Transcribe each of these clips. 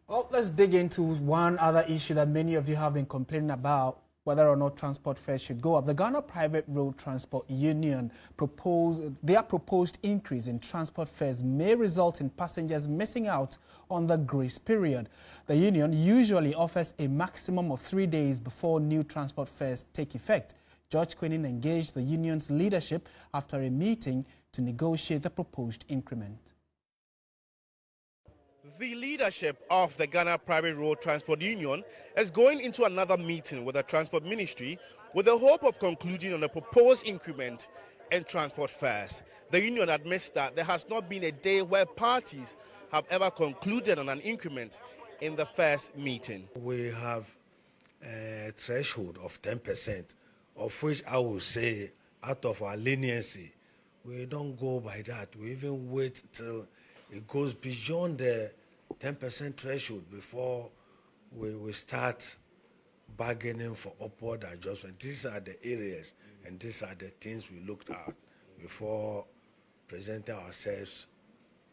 Well, let's dig into one other issue that many of you have been complaining about, whether or not transport fares should go up. The Ghana Private Road Transport Union their proposed increase in transport fares may result in passengers missing out on the grace period. The union usually offers a maximum of 3 days before new transport fares take effect. George Quinnin engaged the union's leadership after a meeting to negotiate the proposed increment. The leadership of the Ghana Private Road Transport Union is going into another meeting with the Transport Ministry with the hope of concluding on a proposed increment in transport fares. The union admits that there has not been a day where parties have ever concluded on an increment in the first meeting. We have a threshold of 10%, of which I will say, out of our leniency, we don't go by that. We even wait till it goes beyond the 10% threshold before we start bargaining for upward adjustment. These are the areas and these are the things we looked at before presenting ourselves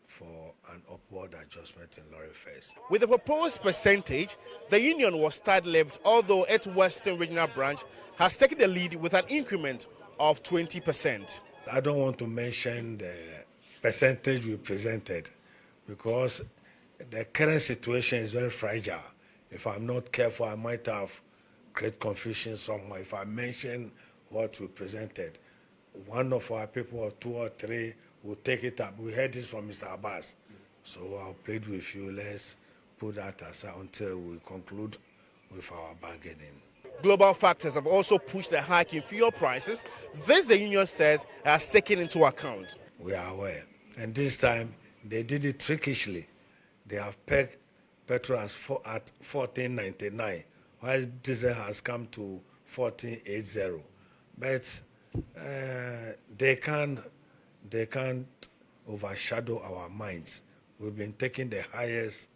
for an upward adjustment in lorry fares. With the proposed percentage, the union was tight-lipped, although its Western Regional Branch has taken the lead with an increment of 20%. I don't want to mention the percentage we presented because the current situation is very fragile. If I'm not careful, I might have created confusion somewhere. If I mention what we presented, one of our people or two or three will take it up. We heard this from Mr. Abbas. So I'll plead with you, let's put that aside until we conclude with our bargaining. Global factors have also pushed the hike in fuel prices. This, the union says, has taken into account. We are aware. And this time, they did it trickishly. They have pegged petrol at $14.99, while diesel has come to $14.80. But they can't overshadow our minds. We've been taking the highest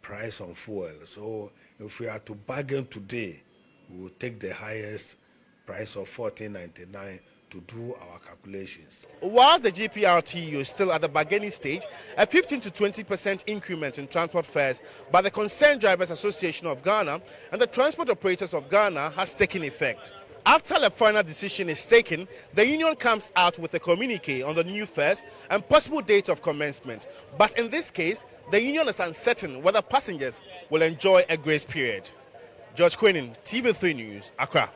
price on fuel. So if we are to bargain today, we will take the highest price of $14.99 to do our calculations. While the GPRTU is still at the bargaining stage, a 15 to 20% increment in transport fares by the Concerned Drivers Association of Ghana and the Transport Operators of Ghana has taken effect. After the final decision is taken, the union comes out with a communique on the new fares and possible date of commencement. But in this case, the union is uncertain whether passengers will enjoy a grace period. George Quinnin, TV3 News, Accra.